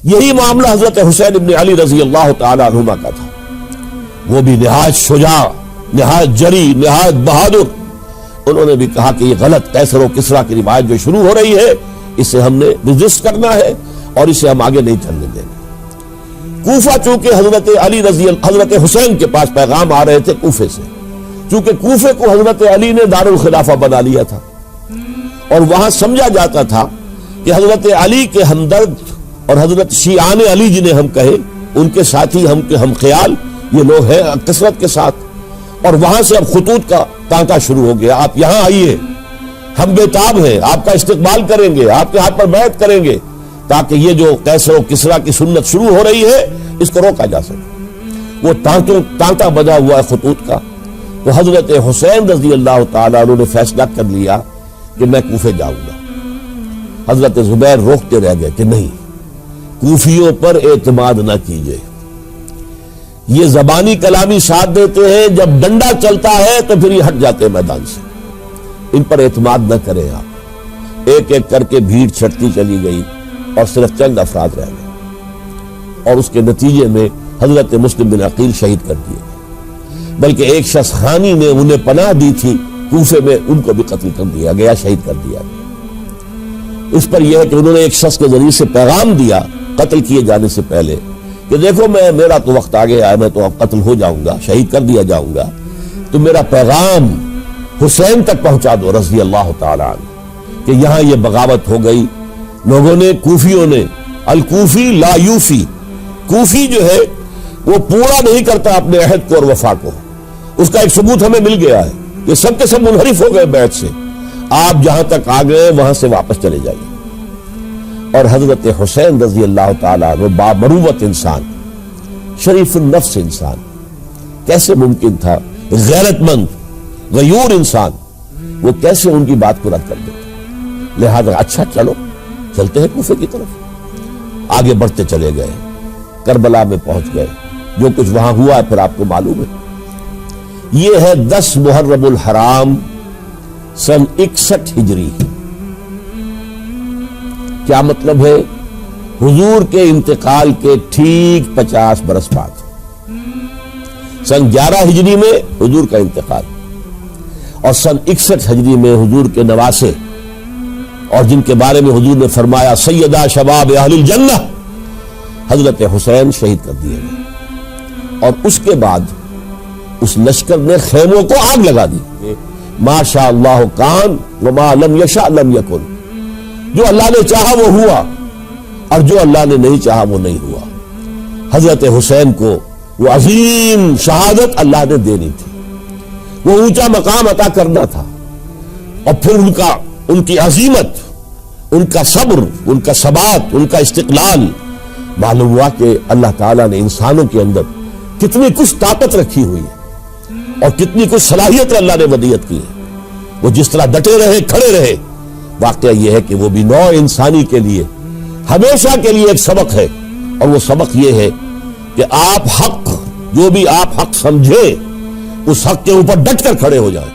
یہی معاملہ حضرت حسین ابن علی رضی اللہ تعالی عنہما کا تھا. وہ بھی نہایت شجاع، نہایت جری، نہایت بہادر. انہوں نے بھی کہا کہ یہ غلط قیصر و کسریٰ کی روایت جو شروع ہو رہی ہے اسے ہم نے رجسٹ کرنا ہے اور اسے ہم آگے نہیں چلنے دیں گے. کوفہ چونکہ حضرت حسین کے پاس پیغام آ رہے تھے کوفے سے، چونکہ کوفے کو حضرت علی نے دارالخلافہ بنا لیا تھا اور وہاں سمجھا جاتا تھا کہ حضرت علی کے ہمدرد اور حضرت شیعان علی جنہیں ہم کہیں ان کے ساتھی ہم خیال یہ لوگ ہیں کثرت کے ساتھ. اور وہاں سے اب خطوط کا تانتا شروع ہو گیا، آپ یہاں آئیے، ہم بےتاب ہیں، آپ کا استقبال کریں گے، آپ کے ہاتھ پر بیعت کریں گے تاکہ یہ جو قیصر و کسریٰ کی سنت شروع ہو رہی ہے اس کو روکا جا سکے. وہ تانتا بجا ہوا ہے خطوط کا. تو حضرت حسین رضی اللہ تعالیٰ عنہ نے فیصلہ کر لیا کہ میں کوفے جاؤں گا. حضرت زبیر روکتے رہ گئے کہ نہیں، کوفیوں پر اعتماد نہ کیجیے، یہ زبانی کلامی ساتھ دیتے ہیں، جب ڈنڈا چلتا ہے تو پھر یہ ہٹ جاتے ہیں میدان سے، ان پر اعتماد نہ کریں آپ. ایک ایک کر کے بھیڑ چھٹتی چلی گئی اور صرف چند افراد رہ گئے اور اس کے نتیجے میں حضرت مسلم بن عقیل شہید کر دیے گئے. بلکہ ایک شخص خانی نے انہیں پناہ دی تھی کوفے میں، ان کو بھی قتل کر دیا گیا، شہید کر دیا گیا. اس پر یہ ہے کہ انہوں نے ایک شخص کے ذریعے سے پیغام دیا قتل کیے جانے سے پہلے کہ دیکھو میرا تو وقت آ گیا ہے، میں تو اب قتل ہو جاؤں گا، شہید کر دیا جاؤں گا، تو میرا پیغام حسین تک پہنچا دو رضی اللہ تعالی عنہ کہ یہاں یہ بغاوت ہو گئی. لوگوں نے، کوفیوں نے، الکوفی لا یوفی، کوفی جو ہے وہ پورا نہیں کرتا اپنے عہد کو اور وفا کو. اس کا ایک ثبوت ہمیں مل گیا ہے، یہ سب کے سب منحرف ہو گئے بیعت سے. آپ جہاں تک آ گئے وہاں سے واپس چلے جائیے. اور حضرت حسین رضی اللہ تعالیٰ عنہ بامروت انسان، شریف النفس انسان، کیسے ممکن تھا غیرت مند غیور انسان وہ کیسے ان کی بات کو رد کر دیتا. لہذا اچھا چلو چلتے ہیں کوفے کی طرف. آگے بڑھتے چلے گئے، کربلا میں پہنچ گئے. جو کچھ وہاں ہوا ہے پھر آپ کو معلوم ہے. یہ ہے 10 محرم الحرام سن 61 ہجری. کیا مطلب ہے؟ حضور کے انتقال کے ٹھیک 50 برس بعد، سن 11 ہجری میں حضور کا انتقال اور سن 61 ہجری میں حضور کے نواسے اور جن کے بارے میں حضور نے فرمایا سیدہ شباب اہل الجنہ، حضرت حسین شہید کر دیے گئے. اور اس کے بعد اس لشکر نے خیموں کو آگ لگا دی. ما شاء اللہ کان وما لم یشاء لم یکن، جو اللہ نے چاہا وہ ہوا اور جو اللہ نے نہیں چاہا وہ نہیں ہوا. حضرت حسین کو وہ عظیم شہادت اللہ نے دینی تھی، وہ اونچا مقام عطا کرنا تھا، اور پھر ان کی عظیمت، ان کا صبر، ان کا ثبات، ان کا استقلال. معلوم ہوا کہ اللہ تعالیٰ نے انسانوں کے اندر کتنی کچھ طاقت رکھی ہوئی ہے اور کتنی کچھ صلاحیت اللہ نے ودیعت کی ہے. وہ جس طرح ڈٹے رہے، کھڑے رہے. واقعہ یہ ہے کہ وہ بھی نوع انسانی کے لیے ہمیشہ کے لیے ایک سبق ہے، اور وہ سبق یہ ہے کہ آپ حق، جو بھی آپ حق سمجھے اس حق کے اوپر ڈٹ کر کھڑے ہو جائیں.